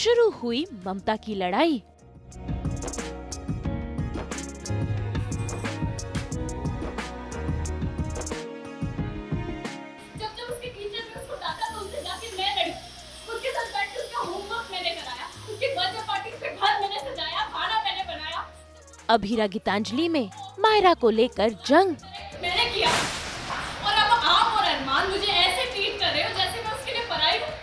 शुरू हुई ममता की लड़ाई। अभीरा गीतांजलि में मायरा को लेकर जंग। मैंने किया और अब आप और अरमान मुझे ऐसे ट्रीट कर रहे हो जैसे मैं उसके लिए पराई हूँ।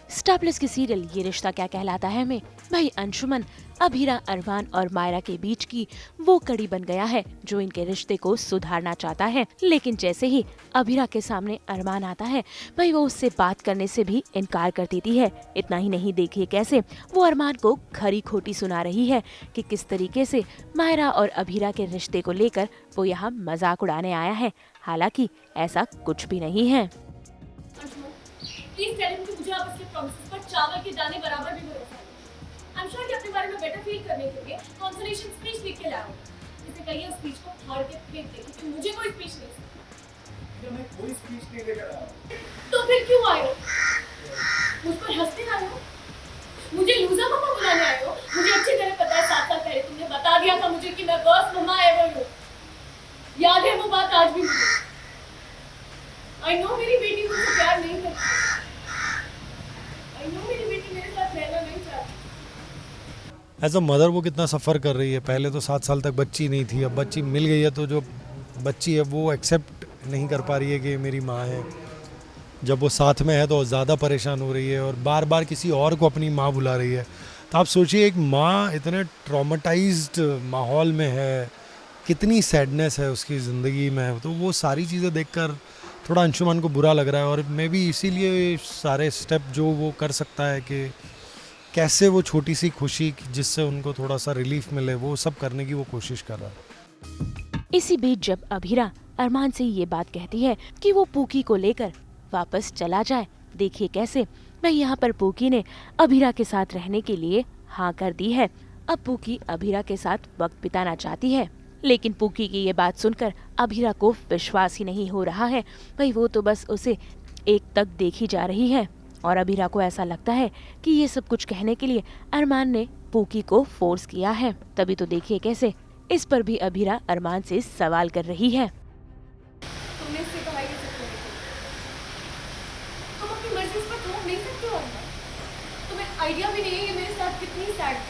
स्टार प्लस की सीरियल ये रिश्ता क्या कहलाता है में भाई अंशुमन अभीरा, अरमान और मायरा के बीच की वो कड़ी बन गया है जो इनके रिश्ते को सुधारना चाहता है। लेकिन जैसे ही अभीरा के सामने अरमान आता है भाई वो उससे बात करने से भी इनकार कर देती है। इतना ही नहीं, देखिए कैसे वो अरमान को खरी खोटी सुना रही है कि किस तरीके से मायरा और अभीरा के रिश्ते को लेकर वो यहाँ मजाक उड़ाने आया है। हालांकि ऐसा कुछ भी नहीं है। प्लीज टेल हिम कि मुझे आप इसके प्रॉमिसेस पर चावल के दाने बराबर भी भरोसा है। आई एम श्योर कि अपने बारे में बेटर फील करने के लिए कंसोलेशन स्पीच लिख के लाओ। इसे कहिए उस स्पीच को पढ़ के फेंक दे क्योंकि मुझे कोई स्पीच नहीं। मैं कोई स्पीच नहीं लेकर आया। तो फिर क्यों आए हो? मुझ पर हंसने आए हो? मुझे लूजर मम्मा बुलाने आए हो? मुझे अच्छी तरह पता है 7 साल पहले तुमने बता दिया था मुझे कि मैं बस मम्मा एवर हूँ। याद है वो बात आज भी मुझे। आई नो मेरी बेटी मुझसे प्यार नहीं करती। आई नो मेरी बेटी मेरे साथ रहना नहीं चाहती। एज अ मदर वो कितना सफ़र कर रही है। पहले तो 7 साल तक बच्ची नहीं थी, अब बच्ची मिल गई है तो जो बच्ची है वो एक्सेप्ट नहीं कर पा रही है कि मेरी माँ है। जब वो साथ में है तो ज़्यादा परेशान हो रही है और बार बार किसी और को अपनी माँ बुला रही है। तो आप सोचिए एक माँ इतने ट्रॉमेटाइज्ड माहौल में है, कितनी सैडनेस है उसकी ज़िंदगी में। तो वो सारी चीज़ें देखकर थोड़ा अंशुमन को बुरा लग रहा है और मैं भी इसीलिए सारे स्टेप जो वो कर सकता है कि कैसे वो छोटी सी खुशी जिससे उनको थोड़ा सा रिलीफ मिले वो सब करने की वो कोशिश कर रहा है। इसी बीच जब अभीरा अरमान से ये बात कहती है कि वो पूकी को लेकर वापस चला जाए, देखिए कैसे मैं यहाँ पर पूकी ने अभीरा के साथ रहने के लिए हाँ कर दी है। अब पूकी अभीरा के साथ वक्त बिताना चाहती है, लेकिन पूकी की ये बात सुनकर अभीरा को विश्वास ही नहीं हो रहा है। भाई वो तो बस उसे एक तक देखी जा रही है और अभीरा को ऐसा लगता है कि ये सब कुछ कहने के लिए अरमान ने पूकी को फोर्स किया है। तभी तो देखिए कैसे इस पर भी अभीरा अरमान से सवाल कर रही है। तुमने इससे कहा ये सब करने को। तुम अपनी मर्जी पर थोप नहीं सकते हो। तुम्हें आइडिया भी नहीं है ये मेरे साथ कितनी सैड है।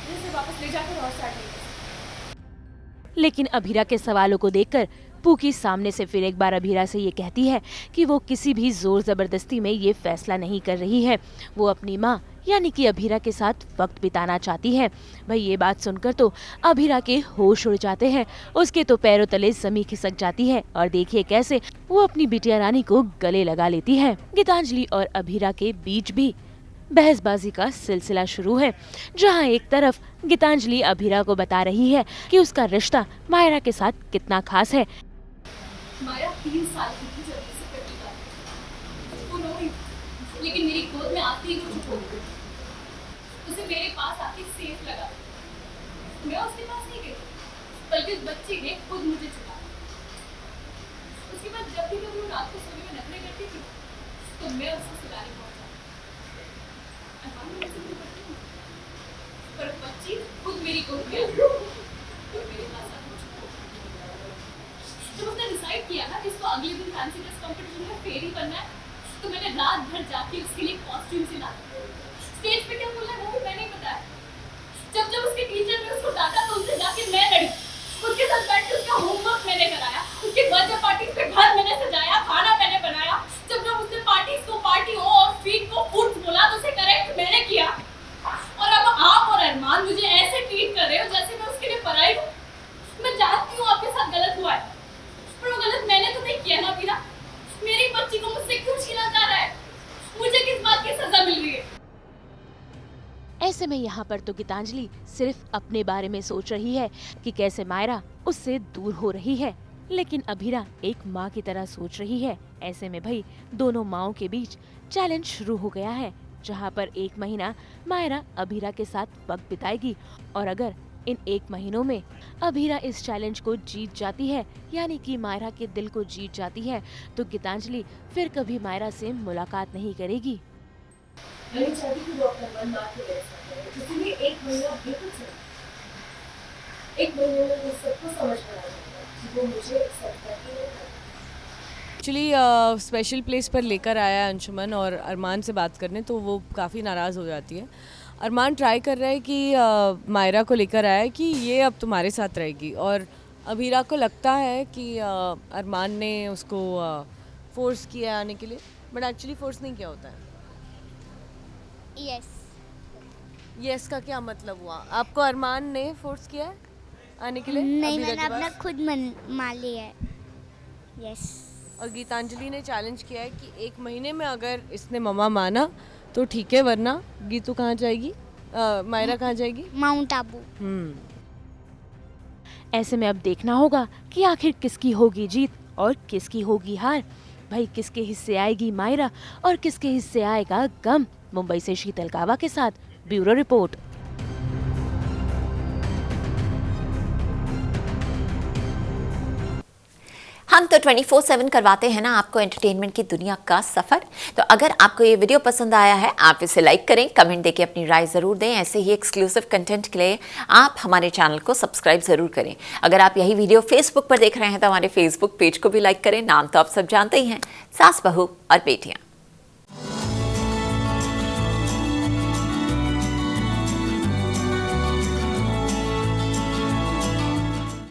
मुझे इसे वापस ले जाकर और सैड नहीं कर सकती। लेकिन अभीरा के सवालों को देखकर पूकी सामने से फिर एक बार अभीरा से ये कहती है कि वो किसी भी जोर जबरदस्ती में ये फैसला नहीं कर रही है। वो अपनी माँ यानी कि अभीरा के साथ वक्त बिताना चाहती है। भाई ये बात सुनकर तो अभीरा के होश उड़ जाते हैं, उसके तो पैरों तले जमीन खिसक जाती है और देखिए कैसे वो अपनी बिटिया रानी को गले लगा लेती है। गीतांजलि और अभीरा के बीच भी बहसबाजी का सिलसिला शुरू है, जहां एक तरफ गीतांजलि अभीरा को बता रही है कि उसका रिश्ता मायरा के साथ कितना खास है। मायरा 3 साल की थी जब इससे पहली बार वो नो हुई, लेकिन मेरी गोद में आती ही वो चुप हो गई। उसे मेरे पास आके सेफ लगा। मैं उसके पास नहीं गई, बल्कि उस बच्ची ने खुद मुझे चुना। उसके बाद जब भी वो रात को सोने में नखरे करती थी तो मैं उसको सुलाने पहुंचा। पर बच्ची खुद मेरी गोद में आई और मेरे पास आके चुप हो गई। जब उसने डिसाइड किया ना कि इसको अगले दिन फैंसी ड्रेस कंपटीशन में फेरी बनना है तो मैंने रात भर जाके उसके लिए कॉस्ट्यूम सिला दिया। स्टेज पे क्या बोलना है वो भी मैंने बताया। जब जब उसके टीचर ने उसको डांटा तो उससे जाके मैं लड़ी। उसके साथ बैठ के उसका होमवर्क मैंने कराया, उसके बर्थडे पार्टी पे घर मैंने सजाया, खाना मैंने बनाया। जब जब उसने पार्टी को पार्टी हो और फीड को फूड बोला तो उसे करेक्ट मैंने किया। और अब आप और अरमान मुझे ऐसे ट्रीट कर रहे हो जैसे मैं उसके लिए पराई हूँ। मैं जानती हूँ आपके साथ गलत हुआ है, पर वो गलत मैंने तो नहीं किया ना अभीरा। मेरी बच्ची को मुझसे क्यों छीना जा रहा है? मुझे किस बात की सजा मिल रही है? ऐसे में यहाँ पर तो गीतांजलि सिर्फ अपने बारे में सोच रही है कि कैसे मायरा उससे दूर हो रही है, लेकिन अभीरा एक माँ की तरह सोच रही है। ऐसे में भाई दोनों माँओं के बीच चैलेंज शुरू हो गया है, जहाँ पर 1 महीना मायरा अभीरा के साथ वक्त बिताएगी और अगर इन 1 महीनों में अभीरा इस चैलेंज को जीत जाती है यानी कि मायरा के दिल को जीत जाती है तो गीतांजलि फिर कभी मायरा से मुलाकात नहीं करेगी। मैं नहीं चाहती कि वो अपना मन मार के मेरे साथ रहे, इसीलिए 1 महीना बिल्कुल सही। 1 महीने में मुझ सबको समझ में आ जाएगा कि वो मुझे एक्सेप्ट करती है। एक्चुअली स्पेशल प्लेस पर लेकर आया है अंशुमन और अरमान से बात करने, तो वो काफ़ी नाराज़ हो जाती है। अरमान ट्राई कर रहा है कि मायरा को लेकर आया है कि ये अब तुम्हारे साथ रहेगी, और अभीरा को लगता है कि अरमान ने उसको फोर्स किया है आने के लिए, बट एक्चुअली फोर्स नहीं किया होता है। यस यस का क्या मतलब हुआ? आपको अरमान ने फोर्स किया है आने के लिए? नहीं, अभीरा मैंने के अपना पास? खुद मान लिया है। यस और गीतांजलि ने चैलेंज किया है कि 1 महीने में अगर इसने ममा माना तो ठीक है, वरना गीतू कहाँ जाएगी, मायरा कहाँ जाएगी? माउंट आबू। ऐसे में अब देखना होगा कि आखिर किसकी होगी जीत और किसकी होगी हार। भाई किसके हिस्से आएगी मायरा और किसके हिस्से आएगा गम। मुंबई से शीतल कावा के साथ ब्यूरो रिपोर्ट। हम तो 24/7 करवाते हैं ना आपको एंटरटेनमेंट की दुनिया का सफर। तो अगर आपको ये वीडियो पसंद आया है, आप इसे लाइक करें, कमेंट देके अपनी राय ज़रूर दें। ऐसे ही एक्सक्लूसिव कंटेंट के लिए आप हमारे चैनल को सब्सक्राइब ज़रूर करें। अगर आप यही वीडियो फेसबुक पर देख रहे हैं तो हमारे फेसबुक पेज को भी लाइक करें। नाम तो आप सब जानते ही हैं, सास बहू और बेटियाँ।